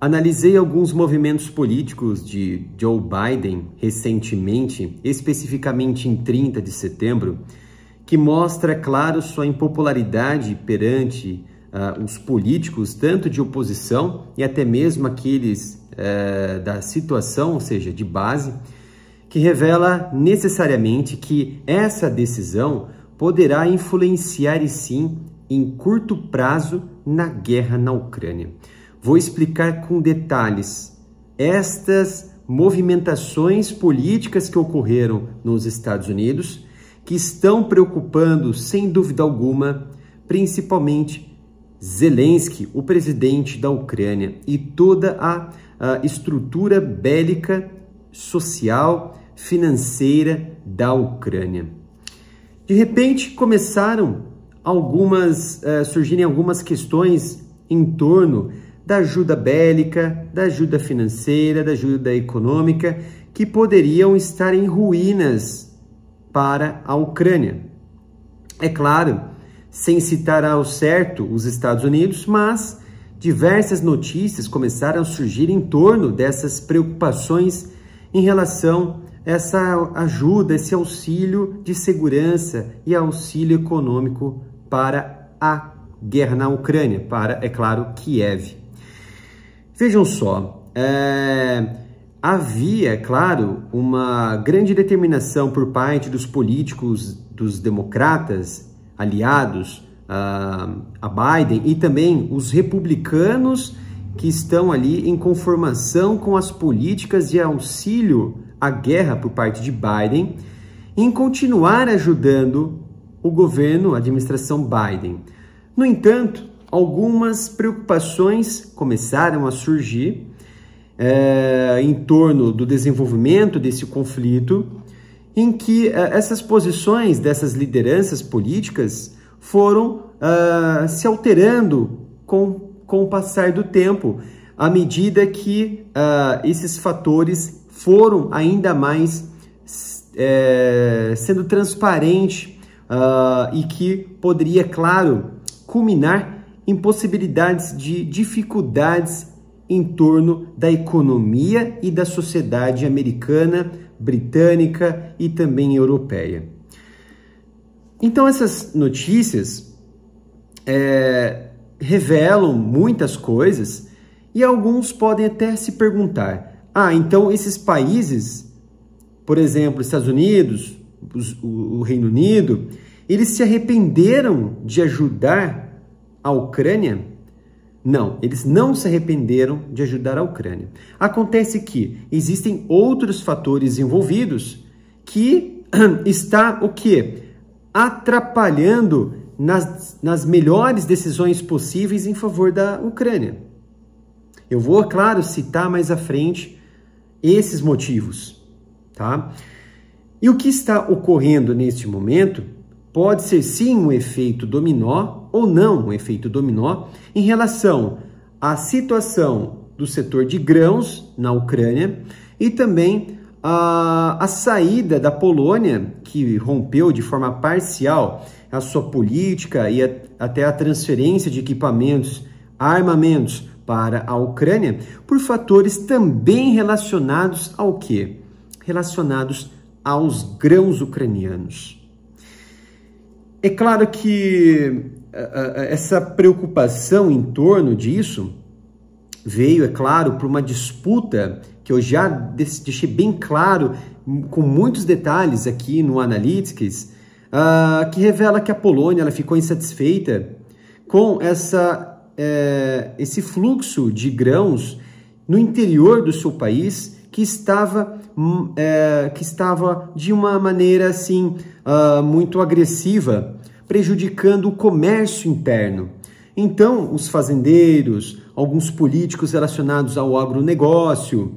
Analisei alguns movimentos políticos de Joe Biden recentemente, especificamente em 30 de setembro, que mostra, claro, sua impopularidade perante os políticos, tanto de oposição e até mesmo aqueles da situação, ou seja, de base, que revela necessariamente que essa decisão poderá influenciar, e sim, em curto prazo, na guerra na Ucrânia. Vou explicar com detalhes estas movimentações políticas que ocorreram nos Estados Unidos, que estão preocupando, sem dúvida alguma, principalmente Zelensky, o presidente da Ucrânia, e toda a estrutura bélica, social, financeira da Ucrânia. De repente, começaram surgirem algumas questões em torno da ajuda bélica, da ajuda financeira, da ajuda econômica, que poderiam estar em ruínas para a Ucrânia. É claro, sem citar ao certo os Estados Unidos, mas diversas notícias começaram a surgir em torno dessas preocupações em relação a essa ajuda, esse auxílio de segurança e auxílio econômico para a guerra na Ucrânia, para, é claro, Kiev. Vejam só, havia, claro, uma grande determinação por parte dos políticos, dos democratas, aliados a Biden, e também os republicanos que estão ali em conformação com as políticas de auxílio à guerra por parte de Biden, em continuar ajudando o governo, a administração Biden. No entanto, algumas preocupações começaram a surgir em torno do desenvolvimento desse conflito, em que essas posições dessas lideranças políticas foram se alterando com o passar do tempo, à medida que esses fatores foram ainda mais sendo transparentes e que poderia, claro, culminar em possibilidades de dificuldades em torno da economia e da sociedade americana, britânica e também europeia. Então, essas notícias revelam muitas coisas e alguns podem até se perguntar: então esses países, por exemplo, Estados Unidos, o Reino Unido, eles se arrependeram de ajudar a Ucrânia? Não, eles não se arrependeram de ajudar a Ucrânia. Acontece que existem outros fatores envolvidos que está o quê? Atrapalhando nas melhores decisões possíveis em favor da Ucrânia. Eu vou, claro, citar mais à frente esses motivos, tá? E o que está ocorrendo neste momento pode ser sim um efeito dominó ou não um efeito dominó em relação à situação do setor de grãos na Ucrânia e também a saída da Polônia, que rompeu de forma parcial a sua política e até a transferência de equipamentos, armamentos para a Ucrânia, por fatores também relacionados ao quê? Relacionados aos grãos ucranianos. É claro que essa preocupação em torno disso veio, é claro, por uma disputa que eu já deixei bem claro, com muitos detalhes aqui no Analytics, que revela que a Polônia ela ficou insatisfeita com esse fluxo de grãos no interior do seu país, que estava de uma maneira assim muito agressiva, prejudicando o comércio interno. Então, os fazendeiros, alguns políticos relacionados ao agronegócio,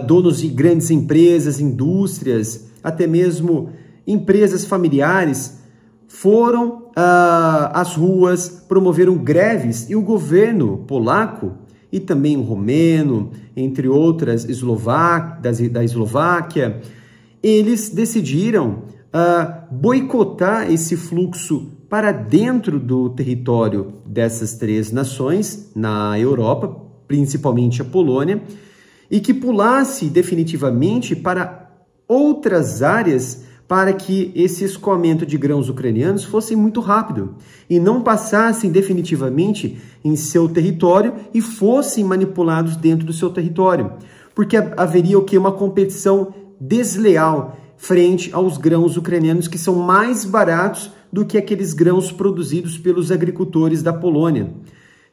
donos de grandes empresas, indústrias, até mesmo empresas familiares, foram às ruas, promoveram greves, e o governo polaco e também o romeno, entre outras, da Eslováquia, eles decidiram boicotar esse fluxo para dentro do território dessas três nações, na Europa, principalmente a Polônia, e que pulasse definitivamente para outras áreas para que esse escoamento de grãos ucranianos fosse muito rápido e não passassem definitivamente em seu território e fossem manipulados dentro do seu território, porque haveria o que? Uma competição desleal frente aos grãos ucranianos que são mais baratos do que aqueles grãos produzidos pelos agricultores da Polônia.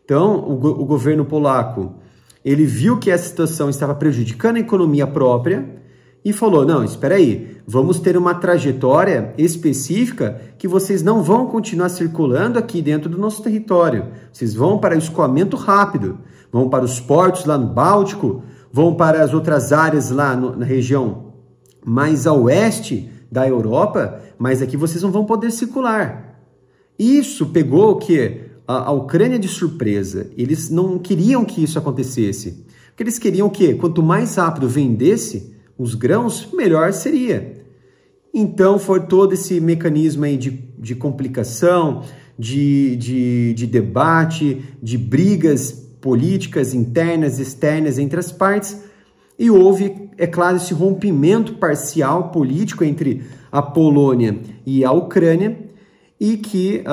Então, o governo polaco, ele viu que essa situação estava prejudicando a economia própria e falou, não, espera aí, vamos ter uma trajetória específica que vocês não vão continuar circulando aqui dentro do nosso território. Vocês vão para o escoamento rápido, vão para os portos lá no Báltico, vão para as outras áreas lá na região mais a oeste da Europa, mas aqui vocês não vão poder circular. Isso pegou o quê? A Ucrânia de surpresa. Eles não queriam que isso acontecesse. Porque eles queriam que, quanto mais rápido vendesse os grãos, melhor seria. Então, foi todo esse mecanismo aí de complicação, de debate, de brigas políticas internas e externas entre as partes, e houve, é claro, esse rompimento parcial político entre a Polônia e a Ucrânia, e que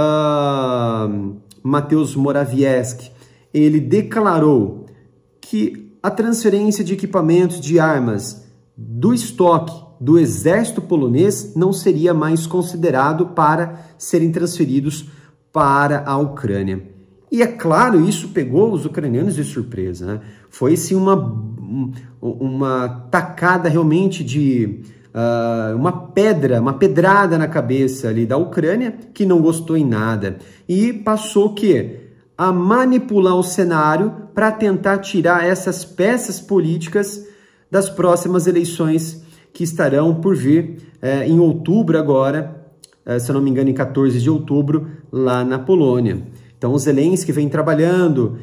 Mateusz Morawiecki, ele declarou que a transferência de equipamentos de armas do estoque do exército polonês não seria mais considerado para serem transferidos para a Ucrânia. E é claro, isso pegou os ucranianos de surpresa, né? Foi-se uma tacada realmente de uma pedrada na cabeça ali da Ucrânia, que não gostou em nada. E passou o quê? A manipular o cenário para tentar tirar essas peças políticas das próximas eleições que estarão por vir em outubro agora, se eu não me engano, em 14 de outubro, lá na Polônia. Então, o Zelensky vem trabalhando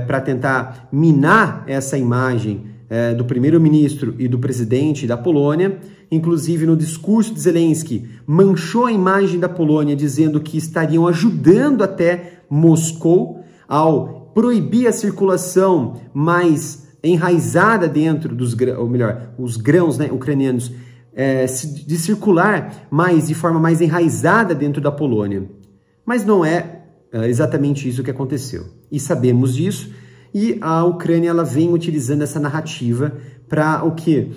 para tentar minar essa imagem do primeiro-ministro e do presidente da Polônia. Inclusive, no discurso de Zelensky, manchou a imagem da Polônia, dizendo que estariam ajudando até Moscou ao proibir a circulação mais enraizada dentro dos grãos, ou melhor, os grãos, né, ucranianos, de circular de forma mais enraizada dentro da Polônia. Mas não é exatamente isso que aconteceu. E sabemos disso, e a Ucrânia ela vem utilizando essa narrativa para o quê?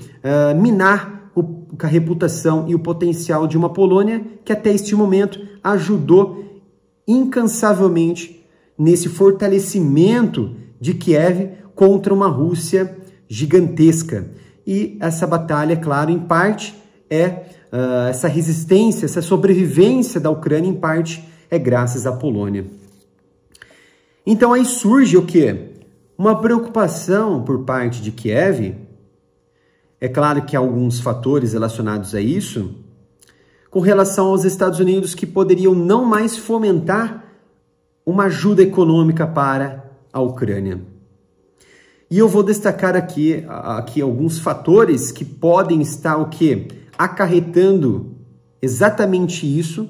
Minar a reputação e o potencial de uma Polônia que até este momento ajudou incansavelmente nesse fortalecimento de Kiev contra uma Rússia gigantesca. E essa batalha, claro, em parte essa resistência, essa sobrevivência da Ucrânia, em parte, é graças à Polônia. Então aí surge o quê? Uma preocupação por parte de Kiev. É claro que há alguns fatores relacionados a isso, com relação aos Estados Unidos, que poderiam não mais fomentar uma ajuda econômica para a Ucrânia. E eu vou destacar aqui alguns fatores que podem estar o quê? Acarretando exatamente isso,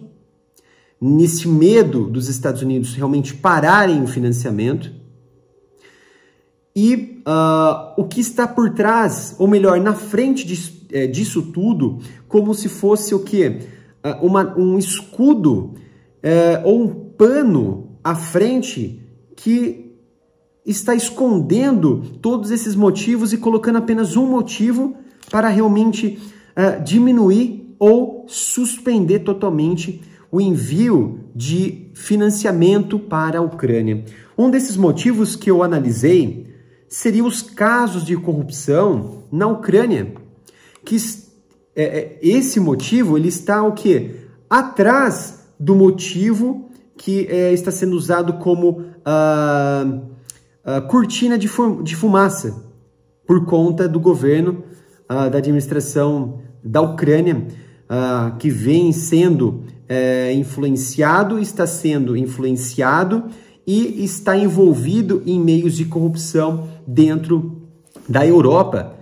nesse medo dos Estados Unidos realmente pararem o financiamento. E o que está por trás, ou melhor, na frente disso tudo, como se fosse o quê? Um escudo ou um pano à frente que está escondendo todos esses motivos e colocando apenas um motivo para realmente diminuir ou suspender totalmente o envio de financiamento para a Ucrânia. Um desses motivos que eu analisei seriam os casos de corrupção na Ucrânia, que esse motivo ele está o quê? Atrás do motivo que está sendo usado como cortina de fumaça por conta do governo da administração da Ucrânia, que vem sendo está sendo influenciado e está envolvido em meios de corrupção dentro da Europa,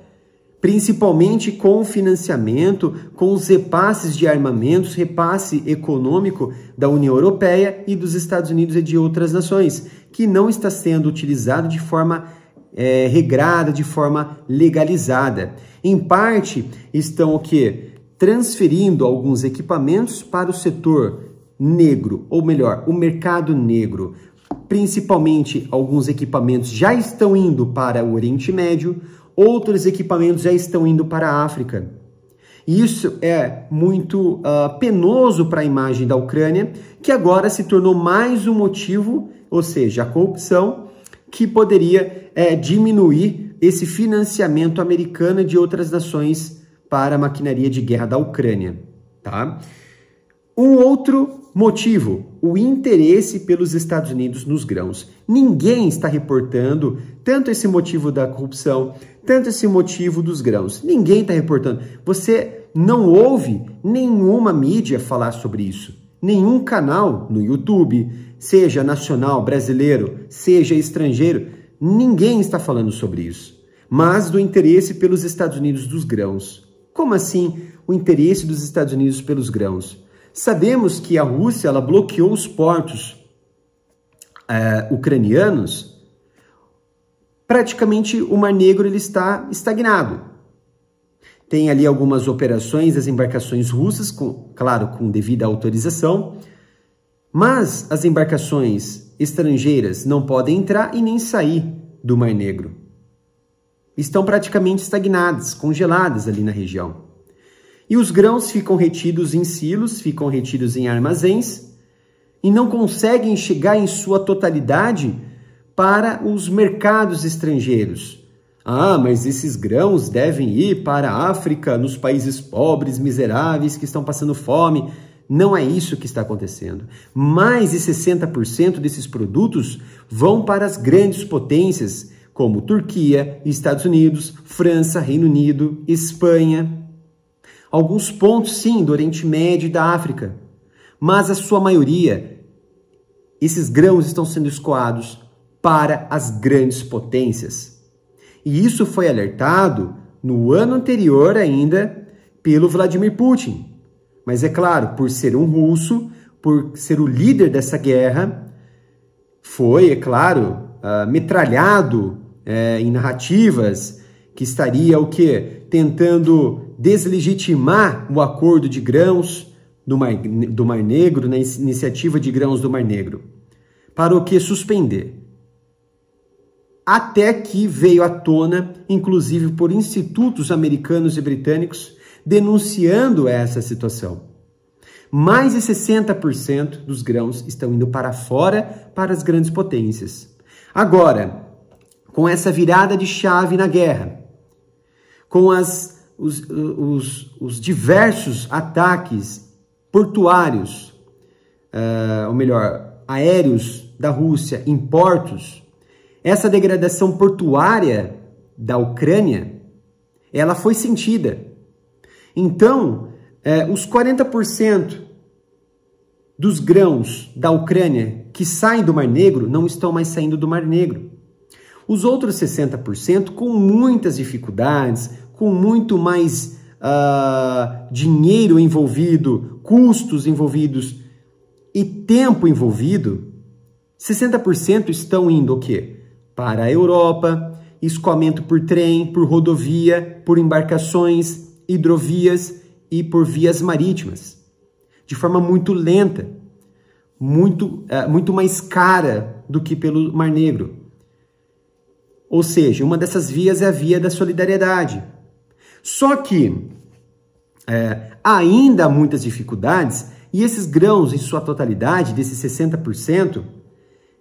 principalmente com o financiamento, com os repasses de armamentos, repasse econômico da União Europeia e dos Estados Unidos e de outras nações, que não está sendo utilizado de forma regrada, de forma legalizada. Em parte, estão o quê? Transferindo alguns equipamentos para o setor negro, ou melhor, o mercado negro. Principalmente, alguns equipamentos já estão indo para o Oriente Médio, outros equipamentos já estão indo para a África. Isso é muito penoso para a imagem da Ucrânia, que agora se tornou mais um motivo, ou seja, a corrupção, que poderia diminuir esse financiamento americano de outras nações para a maquinaria de guerra da Ucrânia. Tá? Um outro motivo, o interesse pelos Estados Unidos nos grãos. Ninguém está reportando tanto esse motivo da corrupção, tanto esse motivo dos grãos. Ninguém está reportando. Você não ouve nenhuma mídia falar sobre isso. Nenhum canal no YouTube, seja nacional, brasileiro, seja estrangeiro, ninguém está falando sobre isso. Mas do interesse pelos Estados Unidos dos grãos. Como assim o interesse dos Estados Unidos pelos grãos? Sabemos que a Rússia ela bloqueou os portos ucranianos. Praticamente o Mar Negro ele está estagnado. Tem ali algumas operações das embarcações russas, claro, com devida autorização, mas as embarcações estrangeiras não podem entrar e nem sair do Mar Negro. Estão praticamente estagnadas, congeladas ali na região. E os grãos ficam retidos em silos, ficam retidos em armazéns e não conseguem chegar em sua totalidade para os mercados estrangeiros. Ah, mas esses grãos devem ir para a África, nos países pobres, miseráveis, que estão passando fome. Não é isso que está acontecendo. Mais de 60% desses produtos vão para as grandes potências, como Turquia, Estados Unidos, França, Reino Unido, Espanha. Alguns pontos, sim, do Oriente Médio e da África. Mas a sua maioria, esses grãos estão sendo escoados para as grandes potências. E isso foi alertado no ano anterior ainda pelo Vladimir Putin. Mas é claro, por ser um russo, por ser o líder dessa guerra, foi, é claro, metralhado em narrativas que estaria o quê? Tentando deslegitimar o acordo de grãos do Mar Negro, na iniciativa de grãos do Mar Negro. Para o que? Suspender. Até que veio à tona, inclusive por institutos americanos e britânicos, denunciando essa situação. Mais de 60% dos grãos estão indo para fora, para as grandes potências. Agora, com essa virada de chave na guerra, com os diversos ataques portuários, ou melhor, aéreos da Rússia em portos, essa degradação portuária da Ucrânia, ela foi sentida. Então, os 40% dos grãos da Ucrânia que saem do Mar Negro não estão mais saindo do Mar Negro. Os outros 60% com muitas dificuldades, com muito mais dinheiro envolvido, custos envolvidos e tempo envolvido, 60% estão indo o quê? Para a Europa, escoamento por trem, por rodovia, por embarcações, hidrovias e por vias marítimas, de forma muito lenta, muito mais cara do que pelo Mar Negro. Ou seja, uma dessas vias é a via da solidariedade. Só que ainda há muitas dificuldades e esses grãos, em sua totalidade, desses 60%,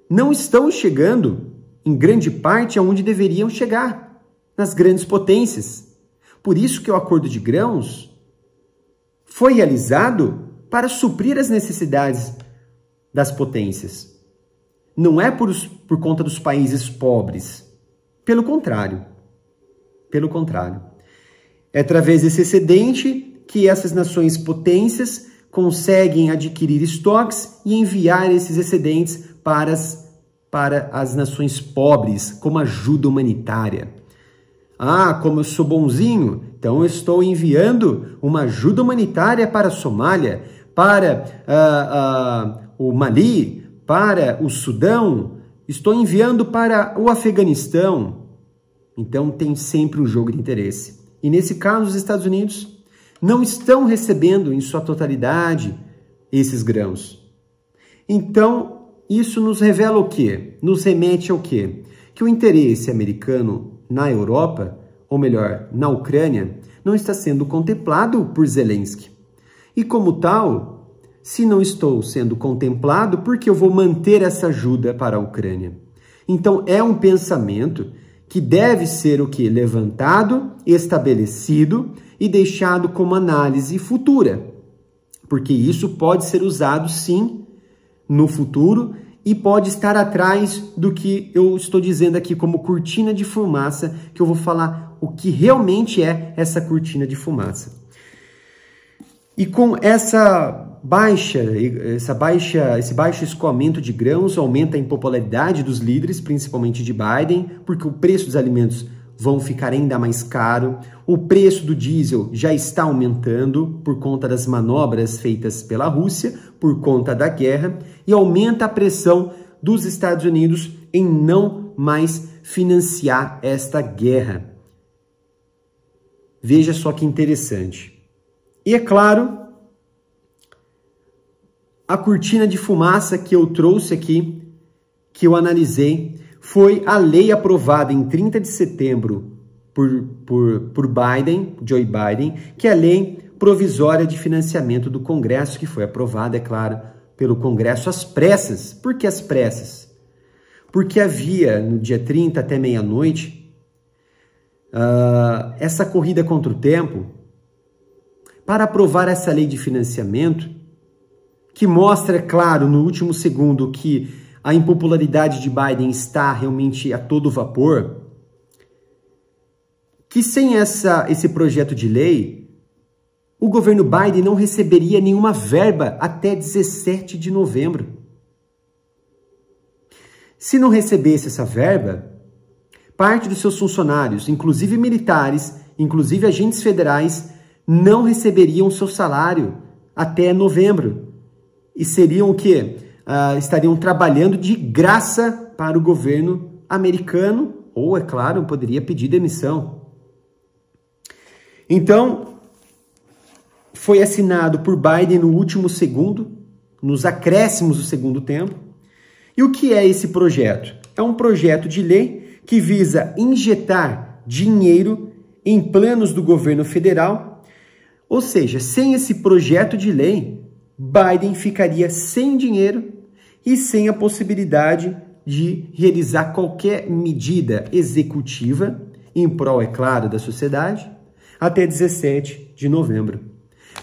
não estão chegando, em grande parte, aonde deveriam chegar, nas grandes potências. Por isso que o acordo de grãos foi realizado para suprir as necessidades das potências. Não é por conta dos países pobres. Pelo contrário. Pelo contrário. É através desse excedente que essas nações potências conseguem adquirir estoques e enviar esses excedentes para as nações pobres como ajuda humanitária. Ah, como eu sou bonzinho, então eu estou enviando uma ajuda humanitária para a Somália, para o Mali, para o Sudão, estou enviando para o Afeganistão. Então tem sempre um jogo de interesse. E nesse caso, os Estados Unidos não estão recebendo em sua totalidade esses grãos. Então, isso nos revela o quê? Nos remete ao quê? Que o interesse americano na Europa, ou melhor, na Ucrânia, não está sendo contemplado por Zelensky. E como tal, se não estou sendo contemplado, por que eu vou manter essa ajuda para a Ucrânia? Então, é um pensamento que deve ser o quê? Levantado, estabelecido e deixado como análise futura. Porque isso pode ser usado, sim, no futuro e pode estar atrás do que eu estou dizendo aqui como cortina de fumaça, que eu vou falar o que realmente é essa cortina de fumaça. E com esse baixo escoamento de grãos aumenta a impopularidade dos líderes, principalmente de Biden, porque o preço dos alimentos vão ficar ainda mais caro, o preço do diesel já está aumentando por conta das manobras feitas pela Rússia, por conta da guerra, e aumenta a pressão dos Estados Unidos em não mais financiar esta guerra. Veja só que interessante. E é claro, a cortina de fumaça que eu trouxe aqui, que eu analisei, foi a lei aprovada em 30 de setembro por Biden, Joe Biden, que é a lei provisória de financiamento do Congresso, que foi aprovada, é claro, pelo Congresso às pressas. Por que às pressas? Porque havia, no dia 30 até meia-noite, essa corrida contra o tempo para aprovar essa lei de financiamento, que mostra, é claro, no último segundo que a impopularidade de Biden está realmente a todo vapor, que sem esse projeto de lei, o governo Biden não receberia nenhuma verba até 17 de novembro. Se não recebesse essa verba, parte dos seus funcionários, inclusive militares, inclusive agentes federais, não receberiam seu salário até novembro. E seriam o quê? Estariam trabalhando de graça para o governo americano, ou, é claro, poderia pedir demissão. Então, foi assinado por Biden no último segundo, nos acréscimos do segundo tempo. E o que é esse projeto? É um projeto de lei que visa injetar dinheiro em planos do governo federal, ou seja, sem esse projeto de lei, Biden ficaria sem dinheiro e sem a possibilidade de realizar qualquer medida executiva em prol, é claro, da sociedade, até 17 de novembro.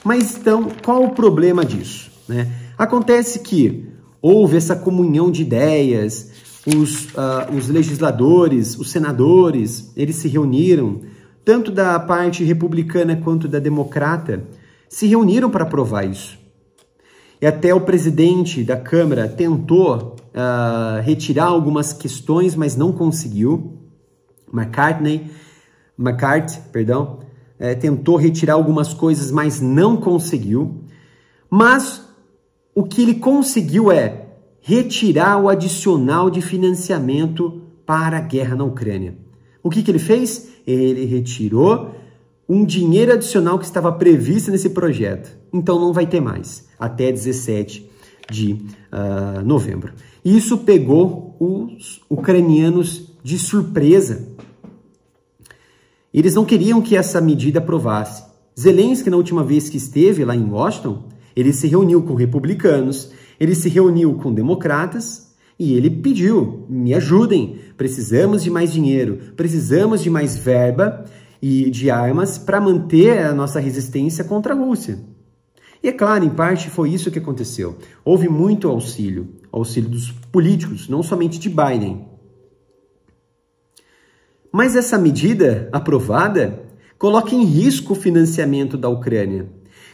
Mas então, qual o problema disso, né? Acontece que houve essa comunhão de ideias, os legisladores, os senadores, eles se reuniram, tanto da parte republicana quanto da democrata, se reuniram para aprovar isso. E até o presidente da Câmara tentou retirar algumas questões, mas não conseguiu. McCarthy, tentou retirar algumas coisas, mas não conseguiu. Mas o que ele conseguiu é retirar o adicional de financiamento para a guerra na Ucrânia. O que ele fez? Ele retirou um dinheiro adicional que estava previsto nesse projeto. Então não vai ter mais, até 17 de novembro. Isso pegou os ucranianos de surpresa. Eles não queriam que essa medida aprovasse. Zelensky, na última vez que esteve lá em Washington, ele se reuniu com republicanos, ele se reuniu com democratas e ele pediu, me ajudem, precisamos de mais dinheiro, precisamos de mais verba e de armas para manter a nossa resistência contra a Rússia. E é claro, em parte foi isso que aconteceu. Houve muito auxílio dos políticos, não somente de Biden. Mas essa medida aprovada coloca em risco o financiamento da Ucrânia.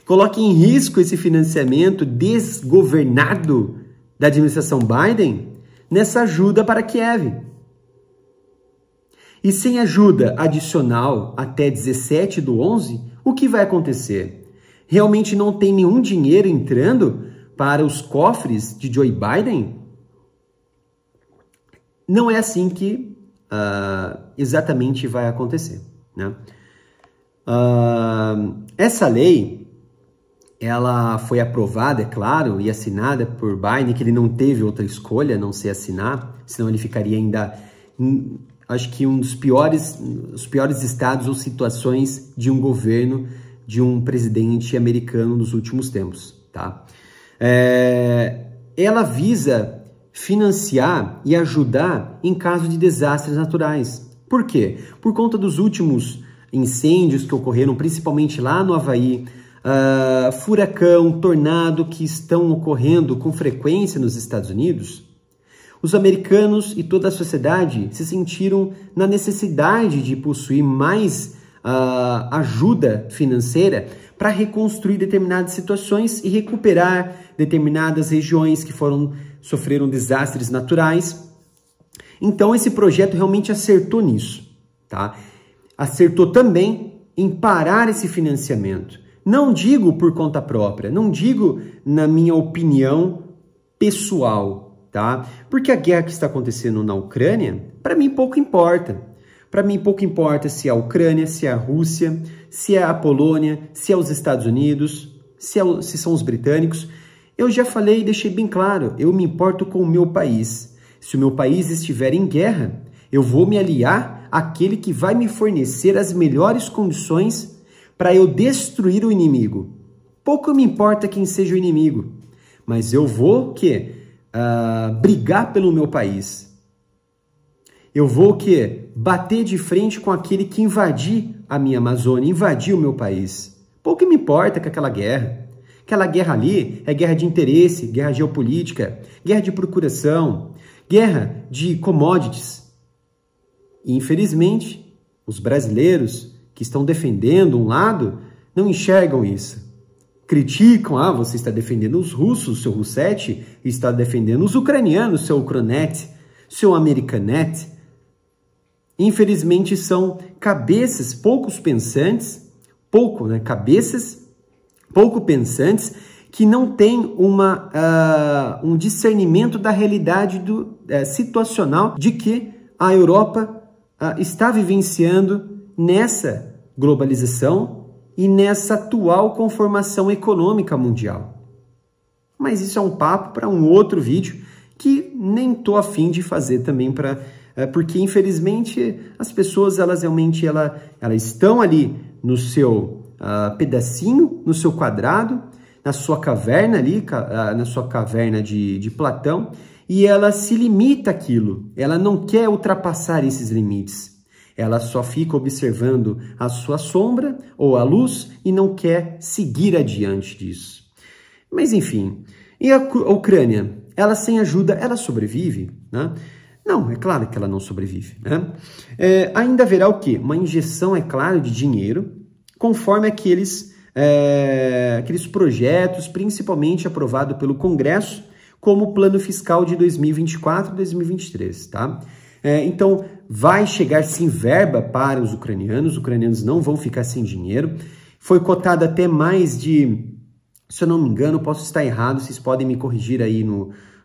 Coloca em risco esse financiamento desgovernado da administração Biden nessa ajuda para Kiev. E sem ajuda adicional até 17/11, o que vai acontecer? Realmente não tem nenhum dinheiro entrando para os cofres de Joe Biden? Não é assim que exatamente vai acontecer, né? Essa lei, ela foi aprovada, é claro, e assinada por Biden, que ele não teve outra escolha a não ser assinar, senão ele ficaria ainda, acho que os piores estados ou situações de um governo, de um presidente americano nos últimos tempos, tá? Ela visa financiar e ajudar em caso de desastres naturais. Por quê? Por conta dos últimos incêndios que ocorreram, principalmente lá no Havaí, furacão, tornado que estão ocorrendo com frequência nos Estados Unidos, os americanos e toda a sociedade se sentiram na necessidade de possuir mais ajuda financeira para reconstruir determinadas situações e recuperar determinadas regiões que sofreram desastres naturais. Então esse projeto realmente acertou nisso, tá? Acertou também em parar esse financiamento. Não digo por conta própria, não digo na minha opinião pessoal, tá? Porque a guerra que está acontecendo na Ucrânia, para mim pouco importa. Para mim pouco importa se é a Ucrânia, se é a Rússia, se é a Polônia, se é os Estados Unidos, se são os britânicos. Eu já falei e deixei bem claro, eu me importo com o meu país. Se o meu país estiver em guerra, eu vou me aliar àquele que vai me fornecer as melhores condições para eu destruir o inimigo. Pouco me importa quem seja o inimigo, mas eu vou brigar pelo meu país. Eu vou bater de frente com aquele que invadir a minha Amazônia, invadir o meu país. Pouco me importa com aquela guerra. Aquela guerra ali é guerra de interesse, guerra geopolítica, guerra de procuração, guerra de commodities. E, infelizmente, os brasileiros que estão defendendo um lado não enxergam isso. Criticam, você está defendendo os russos, seu Russetti, e está defendendo os ucranianos, seu Ukronet, seu Americanet. Infelizmente, são cabeças pouco pensantes que não têm um discernimento da realidade situacional de que a Europa está vivenciando nessa globalização e nessa atual conformação econômica mundial. Mas isso é um papo para um outro vídeo que nem estou a fim de fazer também porque infelizmente as pessoas elas estão ali no seu pedacinho, no seu quadrado, na sua caverna ali, na sua caverna de Platão, e ela se limita àquilo, ela não quer ultrapassar esses limites. Ela só fica observando a sua sombra ou a luz e não quer seguir adiante disso. Mas enfim, e a Ucrânia? Ela sem ajuda, ela sobrevive, né? Não, é claro que ela não sobrevive, né? Ainda haverá o quê? Uma injeção, é claro, de dinheiro, conforme aqueles projetos, principalmente aprovado pelo Congresso, como o Plano Fiscal de 2024 e 2023, tá? Então, vai chegar sim verba para os ucranianos não vão ficar sem dinheiro. Foi cotado até mais de, se eu não me engano, posso estar errado, vocês podem me corrigir aí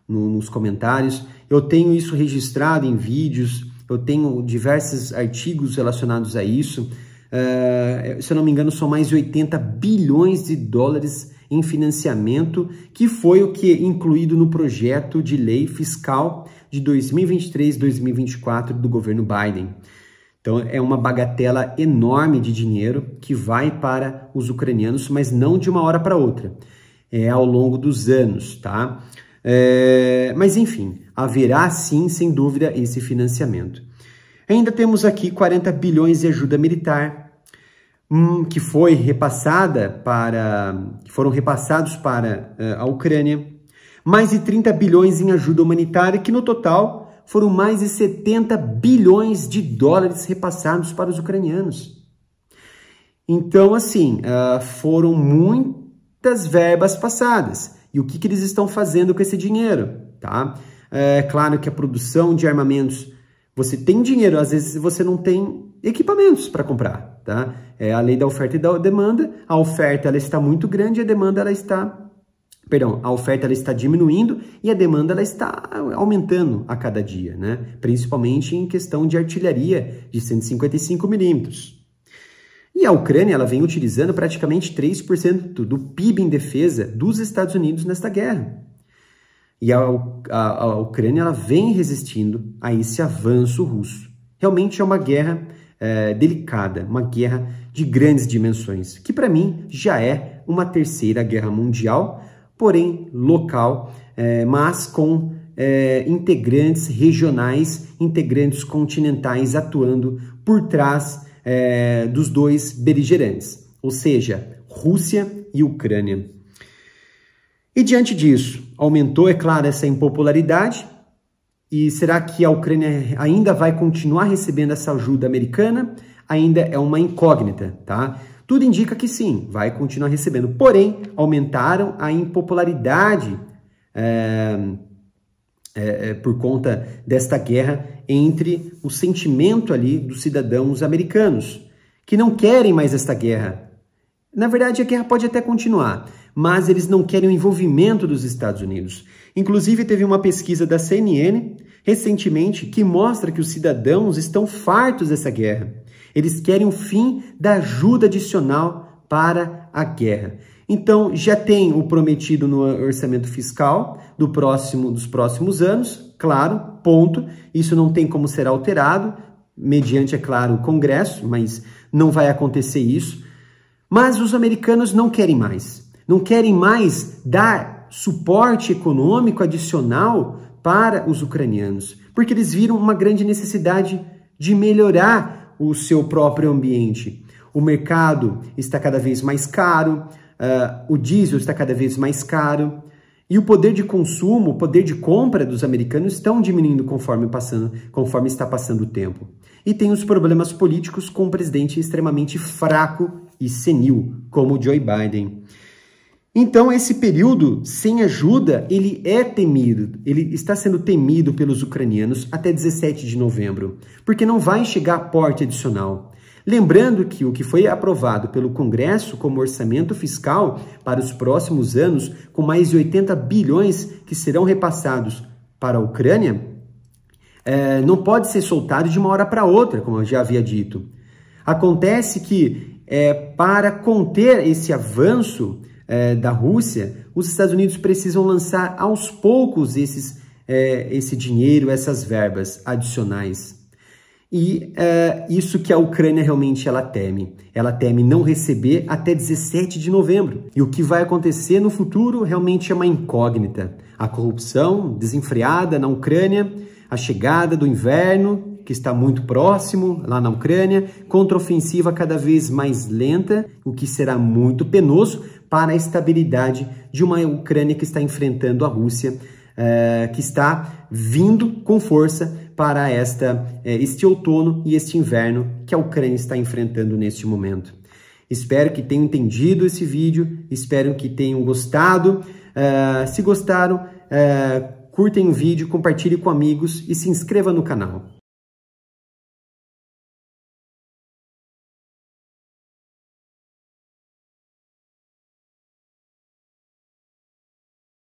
nos comentários. Eu tenho isso registrado em vídeos, eu tenho diversos artigos relacionados a isso. Se eu não me engano, são mais de 80 bilhões de dólares em financiamento, que foi o que é incluído no projeto de lei fiscal de 2023-2024 do governo Biden. Então, é uma bagatela enorme de dinheiro que vai para os ucranianos, mas não de uma hora para outra. Ao longo dos anos, tá? Mas, enfim, haverá sim, sem dúvida, esse financiamento. Ainda temos aqui 40 bilhões de ajuda militar, que foram repassados para a Ucrânia, mais de 30 bilhões em ajuda humanitária, que no total foram mais de 70 bilhões de dólares repassados para os ucranianos. Então, assim, foram muitas verbas passadas. E o que eles estão fazendo com esse dinheiro, tá? É claro que a produção de armamentos, você tem dinheiro, às vezes você não tem equipamentos para comprar, tá? É a lei da oferta e da demanda. A oferta ela está muito grande, a demanda ela está Perdão, a oferta ela está diminuindo e a demanda ela está aumentando a cada dia, né? Principalmente em questão de artilharia de 155 milímetros. E a Ucrânia ela vem utilizando praticamente 3% do PIB em defesa dos Estados Unidos nesta guerra. E a Ucrânia ela vem resistindo a esse avanço russo. Realmente é uma guerra delicada, uma guerra de grandes dimensões, que para mim já é uma terceira guerra mundial, porém local, mas com integrantes regionais, integrantes continentais atuando por trás dos dois beligerantes, ou seja, Rússia e Ucrânia. E diante disso, aumentou, é claro, essa impopularidade. E será que a Ucrânia ainda vai continuar recebendo essa ajuda americana? Ainda é uma incógnita, tá? Tudo indica que sim, vai continuar recebendo. Porém, aumentaram a impopularidade por conta desta guerra entre o sentimento ali dos cidadãos americanos, que não querem mais esta guerra. Na verdade, a guerra pode até continuar, mas eles não querem o envolvimento dos Estados Unidos. Inclusive, teve uma pesquisa da CNN recentemente que mostra que os cidadãos estão fartos dessa guerra. Eles querem o fim da ajuda adicional para a guerra. Então, já tem o prometido no orçamento fiscal dos próximos anos, claro, ponto. Isso não tem como ser alterado, mediante, é claro, o Congresso, mas não vai acontecer isso. Mas os americanos não querem mais. Não querem mais dar suporte econômico adicional para os ucranianos, porque eles viram uma grande necessidade de melhorar o seu próprio ambiente. O mercado está cada vez mais caro, o diesel está cada vez mais caro, e o poder de consumo, o poder de compra dos americanos estão diminuindo conforme está passando o tempo. E tem os problemas políticos com um presidente extremamente fraco e senil, como o Joe Biden. Então, esse período sem ajuda, ele é temido, ele está sendo temido pelos ucranianos até 17 de novembro, porque não vai chegar aporte adicional. Lembrando que o que foi aprovado pelo Congresso como orçamento fiscal para os próximos anos, com mais de 80 bilhões que serão repassados para a Ucrânia, não pode ser soltado de uma hora para outra, como eu já havia dito. Acontece que, para conter esse avanço da Rússia, os Estados Unidos precisam lançar aos poucos esse dinheiro, essas verbas adicionais. E isso que a Ucrânia realmente ela teme não receber até 17 de novembro. E o que vai acontecer no futuro realmente é uma incógnita. A corrupção desenfreada na Ucrânia, a chegada do inverno, que está muito próximo lá na Ucrânia, contraofensiva cada vez mais lenta, o que será muito penoso para a estabilidade de uma Ucrânia que está enfrentando a Rússia, que está vindo com força para este outono e este inverno que a Ucrânia está enfrentando neste momento. Espero que tenham entendido esse vídeo, espero que tenham gostado. Se gostaram, curtem o vídeo, compartilhem com amigos e se inscrevam no canal.